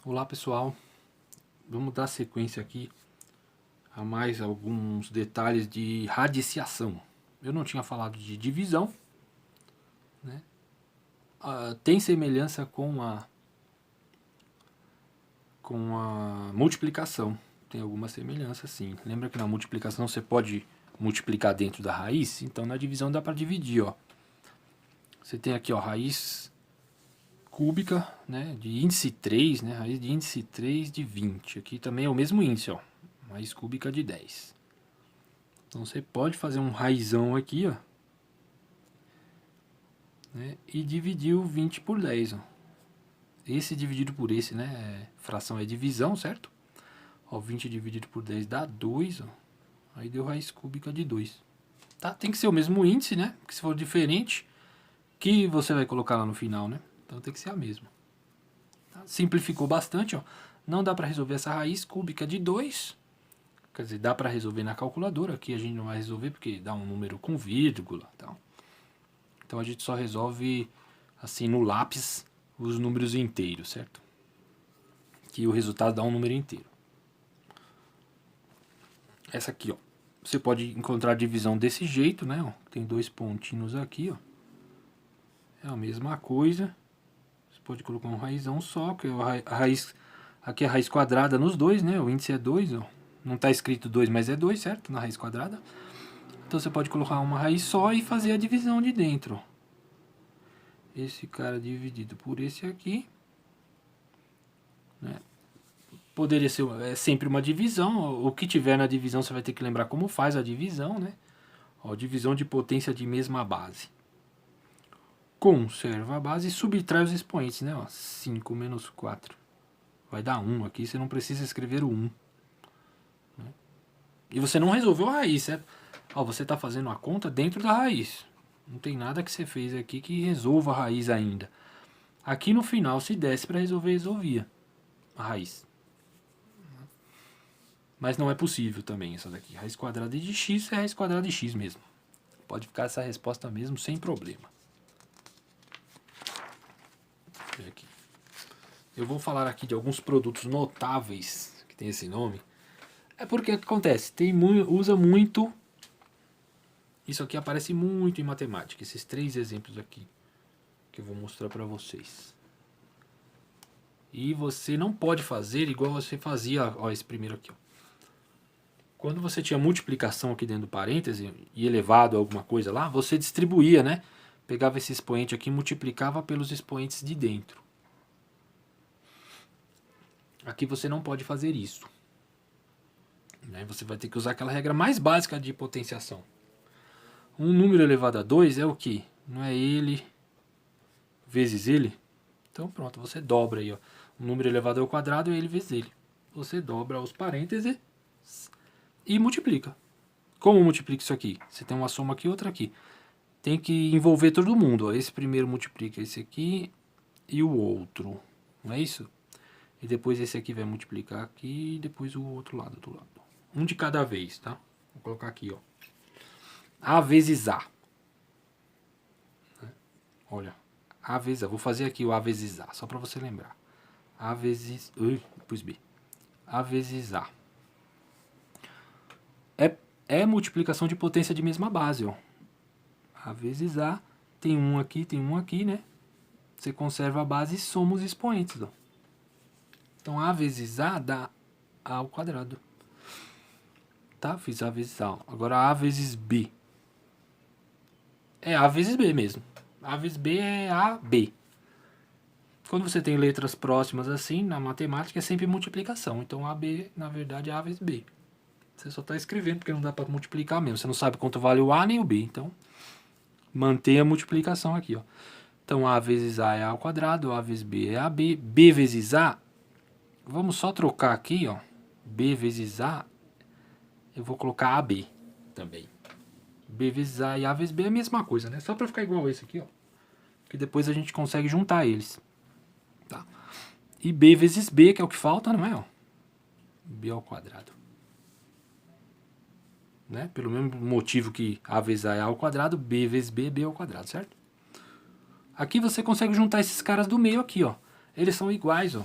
Olá pessoal, vamos dar sequência aqui a mais alguns detalhes de radiciação. Eu não tinha falado de divisão, né? Tem semelhança com a multiplicação, tem alguma semelhança sim. Lembra que na multiplicação você pode multiplicar dentro da raiz? Então na divisão dá para dividir, ó. Você tem aqui, ó, raiz cúbica, né, de índice 3, né, raiz de índice 3 de 20. Aqui também é o mesmo índice, ó, raiz cúbica de 10. Então você pode fazer um raizão aqui, ó, né, e dividir o 20 por 10, ó. Esse dividido por esse, né, fração é divisão, certo? Ó, 20 dividido por 10 dá 2, ó. Aí deu raiz cúbica de 2. Tá? Tem que ser o mesmo índice, né? Porque se for diferente, que você vai colocar lá no final, né? Então tem que ser a mesma. Tá? Simplificou bastante, ó. Não dá para resolver essa raiz cúbica de 2. Quer dizer, dá para resolver na calculadora. Aqui a gente não vai resolver porque dá um número com vírgula. Então a gente só resolve assim no lápis os números inteiros, certo? Que o resultado dá um número inteiro. Essa aqui, ó. Você pode encontrar a divisão desse jeito, né? Ó, tem dois pontinhos aqui, ó. É a mesma coisa. Você pode colocar um raizão só, que a raiz... Aqui é a raiz quadrada nos dois, né? O índice é 2, ó. Não está escrito 2, mas é 2, certo? Na raiz quadrada. Então você pode colocar uma raiz só e fazer a divisão de dentro. Esse cara dividido por esse aqui, né? Poderia ser sempre uma divisão. O que tiver na divisão você vai ter que lembrar como faz a divisão, né? Ó, divisão de potência de mesma base. Conserva a base e subtrai os expoentes, né? Ó, 5 menos 4. Vai dar 1 aqui, você não precisa escrever o 1. Né? E você não resolveu a raiz, certo? Ó, você está fazendo a conta dentro da raiz. Não tem nada que você fez aqui que resolva a raiz ainda. Aqui no final, se desse para resolver, resolvia a raiz. Mas não é possível também essa daqui. Raiz quadrada de x é raiz quadrada de x mesmo. Pode ficar essa resposta mesmo sem problema. Aqui. Eu vou falar aqui de alguns produtos notáveis que tem esse nome. É porque o que acontece? Usa muito. Isso aqui aparece muito em matemática. Esses 3 exemplos aqui que eu vou mostrar para vocês. E você não pode fazer igual você fazia. Ó, esse primeiro aqui. Ó. Quando você tinha multiplicação aqui dentro do parêntese e elevado a alguma coisa lá, você distribuía, né? Pegava esse expoente aqui e multiplicava pelos expoentes de dentro. Aqui você não pode fazer isso. Né? Você vai ter que usar aquela regra mais básica de potenciação. Um número elevado a 2 é o que? Não é ele vezes ele? Então pronto, você dobra aí. Ó. Um número elevado ao quadrado é ele vezes ele. Você dobra os parênteses e multiplica. Como multiplica isso aqui? Você tem uma soma aqui e outra aqui. Tem que envolver todo mundo. Ó. Esse primeiro multiplica esse aqui e o outro. Não é isso? E depois esse aqui vai multiplicar aqui e depois o outro lado. Um de cada vez, tá? Vou colocar aqui, ó. A vezes A. Olha. A vezes A. Vou fazer aqui o A vezes A, só para você lembrar. A vezes... depois B. A vezes A. É multiplicação de potência de mesma base, ó. A vezes A. Tem um aqui, né? Você conserva a base e soma os expoentes, ó. Então A vezes A dá A ao quadrado. Tá? Fiz A vezes A. Agora A vezes B. É A vezes B mesmo. A vezes B é AB. Quando você tem letras próximas assim, na matemática é sempre multiplicação. Então AB, na verdade, é A vezes B. Você só está escrevendo porque não dá para multiplicar mesmo. Você não sabe quanto vale o A nem o B. Então, mantenha a multiplicação aqui. Ó. Então, A vezes A é A ao quadrado, A vezes B é AB. B vezes A, vamos só trocar aqui, ó. B vezes A, eu vou colocar AB também. B vezes A e A vezes B é a mesma coisa, né? Só para ficar igual esse aqui, ó. Que depois a gente consegue juntar eles. Tá? E B vezes B, que é o que falta, não é? Ó. B ao quadrado. Né? Pelo mesmo motivo que A vezes A é A ao quadrado, B vezes B é B ao quadrado, certo? Aqui você consegue juntar esses caras do meio aqui, ó. Eles são iguais, ó.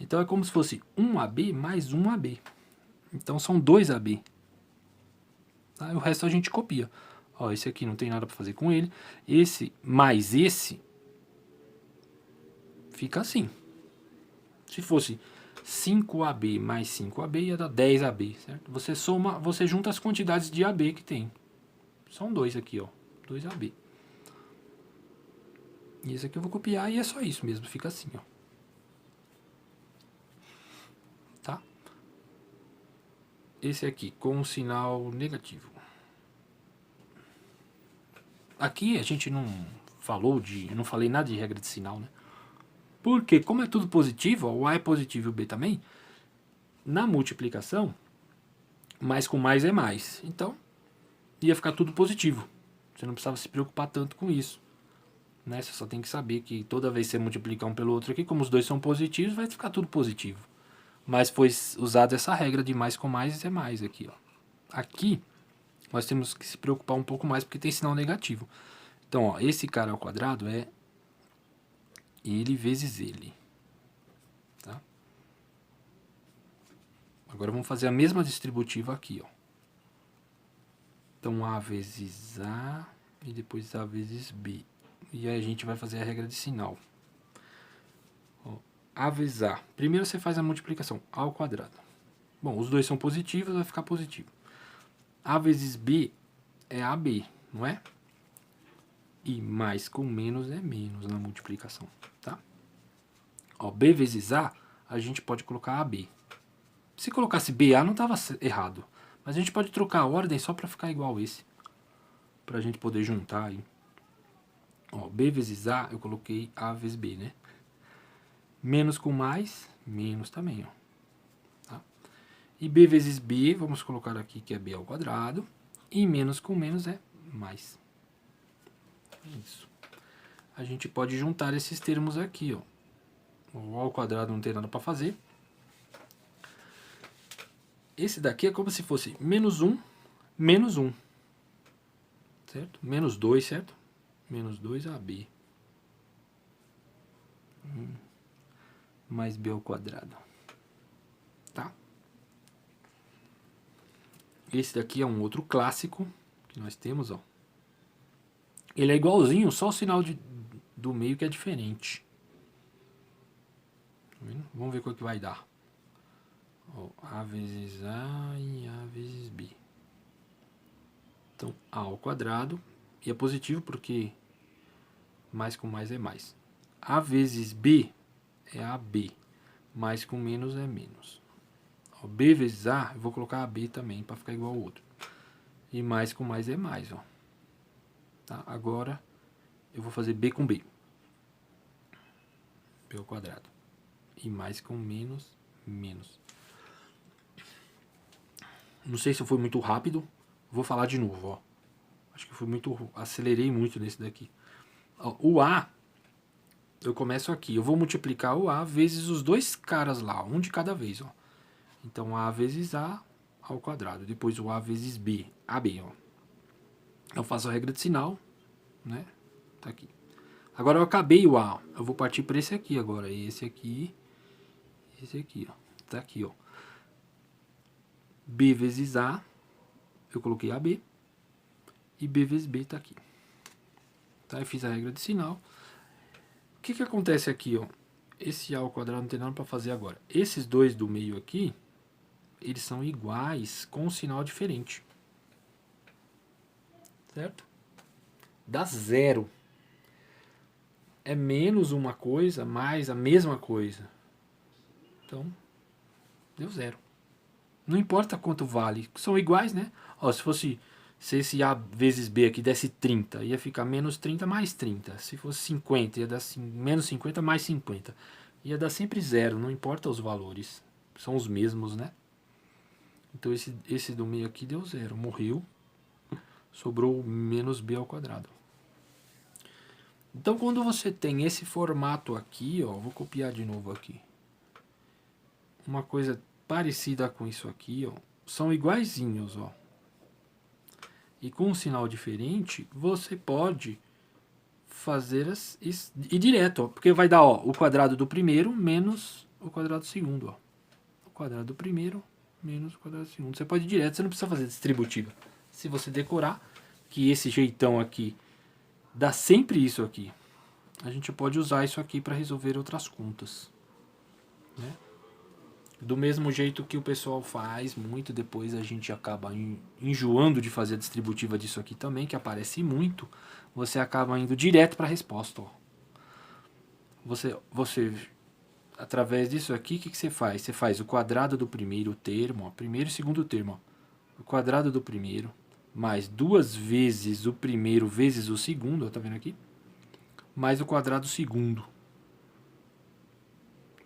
Então é como se fosse 1AB mais 1AB. Então são 2AB. Tá? E o resto a gente copia. Ó, esse aqui não tem nada para fazer com ele. Esse mais esse fica assim. Se fosse 5AB mais 5AB, ia dar 10AB, certo? Você soma, você junta as quantidades de AB que tem. São 2 aqui, ó. 2AB. E esse aqui eu vou copiar e é só isso mesmo, fica assim, ó. Tá? Esse aqui com um sinal negativo. Aqui a gente não falou de, eu não falei nada de regra de sinal, né? Porque como é tudo positivo, ó, o A é positivo e o B também, na multiplicação, mais com mais é mais. Então, ia ficar tudo positivo. Você não precisava se preocupar tanto com isso. Né? Você só tem que saber que toda vez que você multiplicar um pelo outro aqui, como os dois são positivos, vai ficar tudo positivo. Mas foi usada essa regra de mais com mais é mais aqui, ó. Aqui, nós temos que se preocupar um pouco mais porque tem sinal negativo. Então, ó, esse cara ao quadrado é ele vezes ele. Tá? Agora vamos fazer a mesma distributiva aqui, ó. Então, A vezes A e depois A vezes B. E aí a gente vai fazer a regra de sinal. Ó, A vezes A. Primeiro você faz a multiplicação, A ao quadrado. Bom, os dois são positivos, vai ficar positivo. A vezes B é AB, não é? E mais com menos é menos na multiplicação, tá? Ó, B vezes A gente pode colocar AB. Se colocasse BA não estava errado. Mas a gente pode trocar a ordem só para ficar igual esse. Para a gente poder juntar aí. Ó, B vezes A, eu coloquei A vezes B, né? Menos com mais, menos também, ó. Tá? E B vezes B, vamos colocar aqui que é B ao quadrado. E menos com menos é mais. Isso. A gente pode juntar esses termos aqui, ó. O A ao quadrado não tem nada para fazer. Esse daqui é como se fosse menos 1, certo? Menos 2, certo? Menos 2AB. Mais B ao quadrado. Tá? Esse daqui é um outro clássico que nós temos, ó. Ele é igualzinho, só o sinal do meio que é diferente. Tá vendo? Vamos ver qual que vai dar. Ó, A vezes A e A vezes B. Então, A ao quadrado. E é positivo porque mais com mais é mais. A vezes B é AB. Mais com menos é menos. Ó, B vezes A, eu vou colocar AB também para ficar igual ao outro. E mais com mais é mais, ó. Tá? Agora eu vou fazer B com B. B ao quadrado. E mais com menos, menos. Não sei se eu fui muito rápido. Vou falar de novo, ó. Acho que acelerei muito nesse daqui. Ó, o A, eu começo aqui. Eu vou multiplicar o A vezes os dois caras lá, um de cada vez, ó. Então, A vezes A ao quadrado. Depois o A vezes B. AB, ó. Eu faço a regra de sinal, né? Tá aqui. Agora eu acabei o A. Eu vou partir para esse aqui agora. Esse aqui, ó. Tá aqui, ó. B vezes A. Eu coloquei AB. E B vezes B tá aqui. Tá? Eu fiz a regra de sinal. O que acontece aqui, ó? Esse A ao quadrado não tem nada para fazer agora. Esses dois do meio aqui, eles são iguais com um sinal diferente. Certo? Dá zero. É menos uma coisa, mais a mesma coisa. Então, deu zero. Não importa quanto vale. São iguais, né? Ó, se esse A vezes B aqui desse 30, ia ficar menos 30 mais 30. Se fosse 50, ia dar menos 50 mais 50. Ia dar sempre zero, não importa os valores. São os mesmos, né? Então esse do meio aqui deu zero, morreu. Sobrou menos B ao quadrado. Então quando você tem esse formato aqui, ó, vou copiar de novo aqui. Uma coisa parecida com isso aqui, ó, são iguaizinhos, ó. E com um sinal diferente, você pode fazer ir direto, ó, porque vai dar, ó, o quadrado do primeiro menos o quadrado do segundo, ó. O quadrado do primeiro menos o quadrado do segundo. Você pode ir direto, você não precisa fazer distributiva. Se você decorar que esse jeitão aqui dá sempre isso aqui, a gente pode usar isso aqui para resolver outras contas, né? Do mesmo jeito que o pessoal faz, muito depois a gente acaba enjoando de fazer a distributiva disso aqui também, que aparece muito, você acaba indo direto para a resposta, ó. Você, através disso aqui, o que você faz? Você faz o quadrado do primeiro termo, ó, primeiro e segundo termo, ó, o quadrado do primeiro, mais 2 vezes o primeiro vezes o segundo, ó, tá vendo aqui? Mais o quadrado do segundo,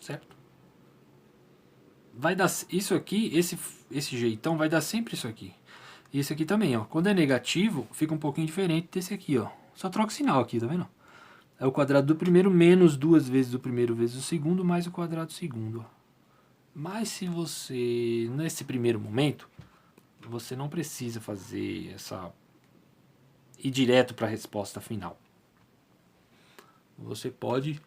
certo? Vai dar isso aqui, esse jeitão vai dar sempre isso aqui. E esse aqui também, ó. Quando é negativo, fica um pouquinho diferente desse aqui, ó. Só troca o sinal aqui, tá vendo? É o quadrado do primeiro menos 2 vezes o primeiro vezes o segundo mais o quadrado do segundo, ó. Mas se você, nesse primeiro momento, você não precisa fazer ir direto para a resposta final. Você pode,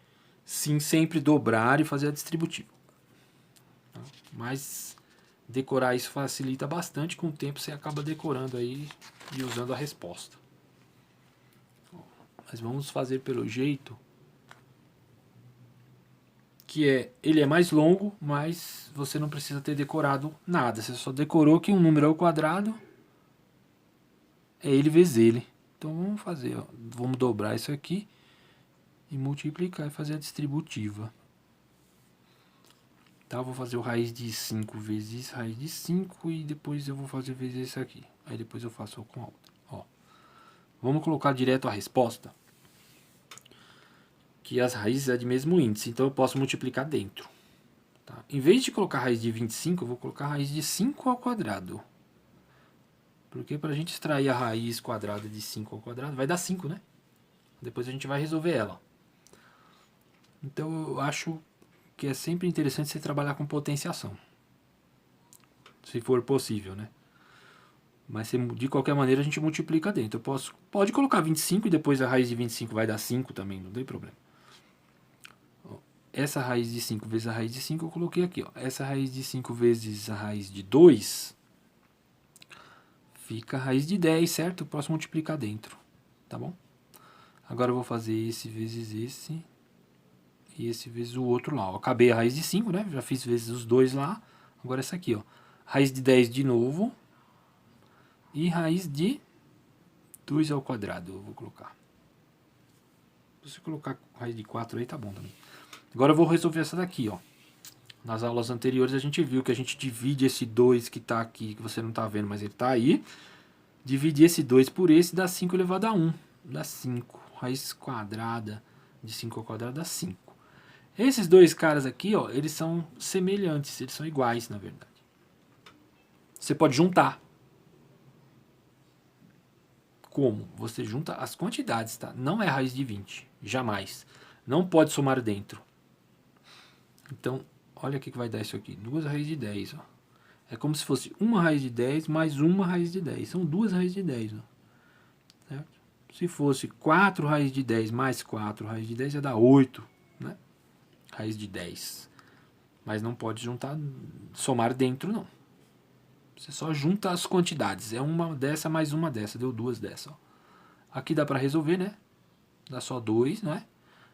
sim, sempre dobrar e fazer a distributiva. Mas decorar isso facilita bastante, com o tempo você acaba decorando aí e usando a resposta. Mas vamos fazer pelo jeito que ele é mais longo, mas você não precisa ter decorado nada. Você só decorou que um número é o quadrado, é ele vezes ele. Então vamos fazer, ó. Vamos dobrar isso aqui e multiplicar e fazer a distributiva. Tá, eu vou fazer o raiz de 5 vezes raiz de 5 e depois eu vou fazer vezes esse aqui. Aí depois eu faço com a outra. Ó. Vamos colocar direto a resposta, que as raízes é de mesmo índice, então eu posso multiplicar dentro. Tá? Em vez de colocar raiz de 25, eu vou colocar raiz de 5 ao quadrado. Porque para a gente extrair a raiz quadrada de 5 ao quadrado, vai dar 5, né? Depois a gente vai resolver ela. Então eu acho que é sempre interessante você trabalhar com potenciação. Se for possível, né? Mas de qualquer maneira a gente multiplica dentro. Pode colocar 25 e depois a raiz de 25 vai dar 5 também, não tem problema. Essa raiz de 5 vezes a raiz de 5 eu coloquei aqui, ó. Essa raiz de 5 vezes a raiz de 2 fica a raiz de 10, certo? Eu posso multiplicar dentro, tá bom? Agora eu vou fazer esse vezes esse e esse vezes o outro lá, ó. Acabei a raiz de 5, né? Já fiz vezes os dois lá. Agora essa aqui, ó. Raiz de 10 de novo e raiz de 2 ao quadrado eu vou colocar. Se você colocar raiz de 4 aí, tá bom também. Agora eu vou resolver essa daqui, ó. Nas aulas anteriores a gente viu que a gente divide esse 2 que está aqui, que você não está vendo, mas ele está aí. Divide esse 2 por esse, dá 5 elevado a 1. Dá 5. Raiz quadrada de 5 ao quadrado dá 5. Esses dois caras aqui, ó, eles são semelhantes, eles são iguais, na verdade. Você pode juntar. Como? Você junta as quantidades, tá? Não é raiz de 20, jamais. Não pode somar dentro. Então, olha o que vai dar isso aqui. 2 raízes de 10, ó. É como se fosse uma raiz de 10 mais uma raiz de 10. São 2 raízes de 10, ó. Certo? Se fosse 4 raízes de 10 mais 4 raízes de 10, ia dar 8, né? Raiz de 10. Mas não pode juntar, somar dentro, não. Você só junta as quantidades. É uma dessa mais uma dessa. Deu 2 dessa, ó. Aqui dá para resolver, né? Dá só 2, não é?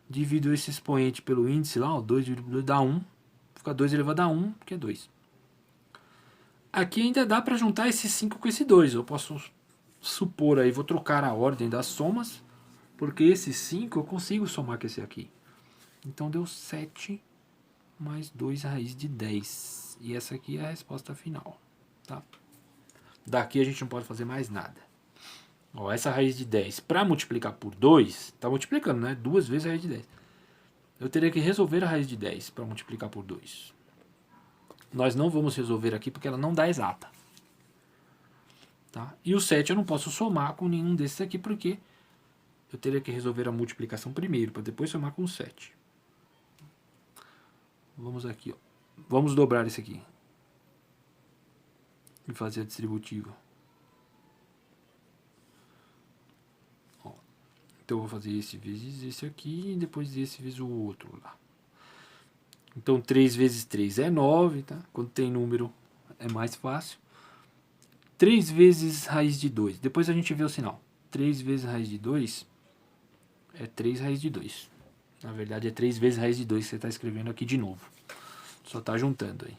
Divido esse expoente pelo índice lá, ó. 2 dividido por 2 dá 1. Fica 2 elevado a 1, que é 2. Aqui ainda dá para juntar esse 5 com esse 2. Eu posso supor aí, vou trocar a ordem das somas, porque esse 5 eu consigo somar com esse aqui. Então deu 7 mais 2 raiz de 10. E essa aqui é a resposta final. Tá? Daqui a gente não pode fazer mais nada. Ó, essa raiz de 10, para multiplicar por 2, tá multiplicando, né? 2 vezes a raiz de 10. Eu teria que resolver a raiz de 10 para multiplicar por 2. Nós não vamos resolver aqui porque ela não dá exata. Tá? E o 7 eu não posso somar com nenhum desses aqui porque eu teria que resolver a multiplicação primeiro, para depois somar com o 7. Vamos aqui, ó. Vamos dobrar esse aqui. E fazer a distributiva. Ó. Então eu vou fazer esse vezes esse aqui e depois esse vezes o outro lá. Então 3 vezes 3 é 9, tá? Quando tem número é mais fácil. 3 vezes raiz de 2. Depois a gente vê o sinal. 3 vezes raiz de 2 é 3 raiz de 2. Na verdade é 3 vezes raiz de 2 que você está escrevendo aqui de novo. Só está juntando aí.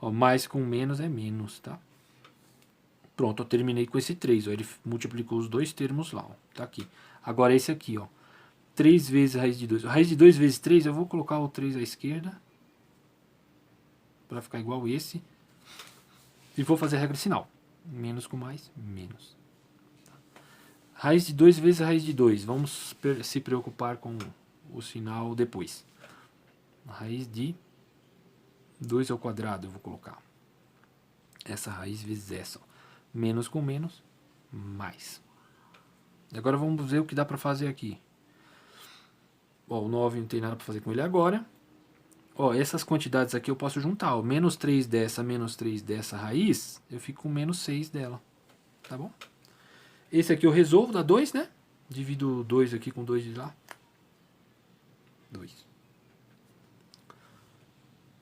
Ó, mais com menos é menos, tá? Pronto, eu terminei com esse 3. Ó, ele multiplicou os dois termos lá. Ó, tá aqui. Agora esse aqui, ó. 3 vezes raiz de 2. Raiz de 2 vezes 3, eu vou colocar o 3 à esquerda. Para ficar igual esse. E vou fazer a regra de sinal. Menos com mais, menos. Raiz de 2 vezes raiz de 2. Vamos se preocupar com o sinal depois. Raiz de 2 ao quadrado eu vou colocar. Essa raiz vezes essa. Ó. Menos com menos, mais. Agora vamos ver o que dá para fazer aqui. Ó, o 9 não tem nada para fazer com ele agora. Ó, essas quantidades aqui eu posso juntar. Ó. Menos 3 dessa raiz, eu fico com menos 6 dela. Tá bom? Esse aqui eu resolvo, dá 2, né? Divido 2 aqui com 2 de lá. 2.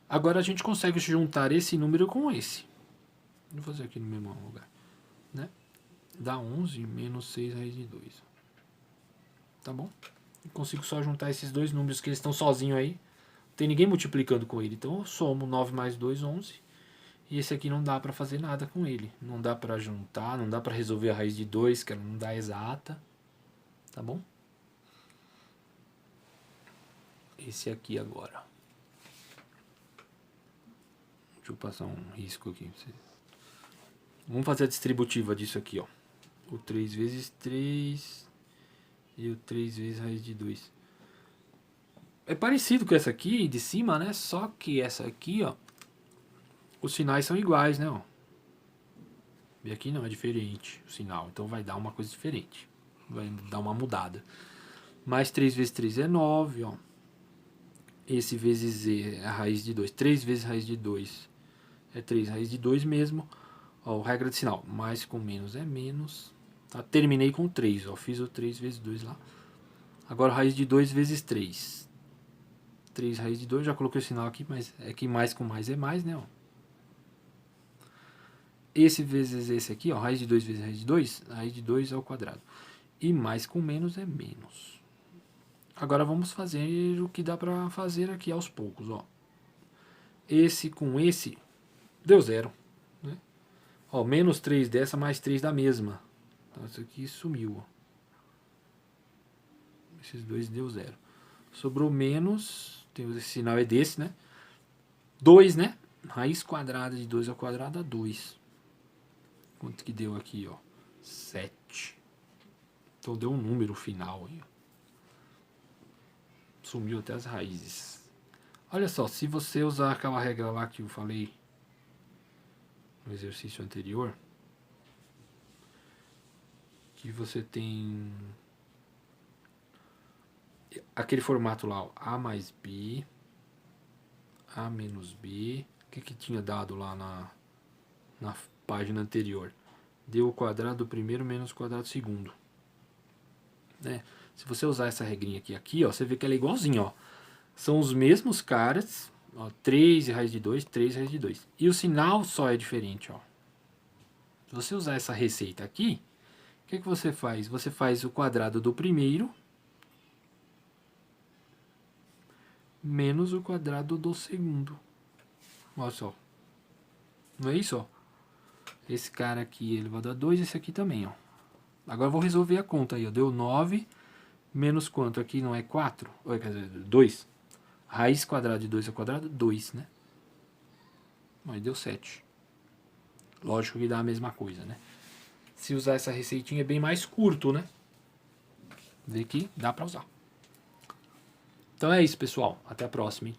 Agora a gente consegue juntar esse número com esse. Vou fazer aqui no mesmo lugar. Né? Dá 11 menos 6 raiz de 2. Tá bom? Eu consigo só juntar esses dois números que eles estão sozinhos aí. Não tem ninguém multiplicando com ele. Então eu somo 9 mais 2, 11. E esse aqui não dá para fazer nada com ele. Não dá para juntar, não dá para resolver a raiz de 2, que ela não dá exata. Tá bom? Esse aqui agora. Deixa eu passar um risco aqui. Vamos fazer a distributiva disso aqui, ó. O 3 vezes 3 e o 3 vezes raiz de 2. É parecido com essa aqui de cima, né? Só que essa aqui, ó, os sinais são iguais, né? Ó. E aqui não, é diferente o sinal. Então vai dar uma coisa diferente. Vai dar uma mudada. Mais 3 vezes 3 é 9, ó. Esse vezes z é a raiz de 2. 3 vezes raiz de 2 é 3 raiz de 2 mesmo. Ó, regra de sinal. Mais com menos é menos. Tá? Terminei com 3, ó. Fiz o 3 vezes 2 lá. Agora raiz de 2 vezes 3. 3 raiz de 2, já coloquei o sinal aqui, mas é que mais com mais é mais, né? Ó. Esse vezes esse aqui, ó. Raiz de 2 vezes raiz de 2. Raiz de 2 ao quadrado. E mais com menos é menos. Agora vamos fazer o que dá pra fazer aqui aos poucos, ó. Esse com esse deu 0. Né? Ó, menos 3 dessa, mais 3 da mesma. Então isso aqui sumiu, ó. Esses dois deu 0. Sobrou menos, esse sinal é desse, né? 2, né? Raiz quadrada de 2 ao quadrado dá 2. Quanto que deu aqui, ó? 7. Então deu um número final aí, ó. Sumiu até as raízes. Olha só, se você usar aquela regra lá que eu falei no exercício anterior, que você tem aquele formato lá, ó, A mais B, A menos B, o que tinha dado lá na página anterior? Deu o quadrado do primeiro menos o quadrado do segundo. Né? Se você usar essa regrinha aqui, ó, você vê que ela é igualzinha, ó. São os mesmos caras, ó, 3 raiz de 2, 3 raiz de 2. E o sinal só é diferente, ó. Se você usar essa receita aqui, o que você faz? Você faz o quadrado do primeiro menos o quadrado do segundo. Olha só. Não é isso, ó? Esse cara aqui, ele vai dar 2, esse aqui também, ó. Agora eu vou resolver a conta aí, ó. Deu 9 menos quanto? Aqui não é 4? Quer dizer, 2. Raiz quadrada de 2 ao quadrado, 2, né? Aí deu 7. Lógico que dá a mesma coisa, né? Se usar essa receitinha é bem mais curto, né? Vê que dá pra usar. Então é isso, pessoal. Até a próxima, hein?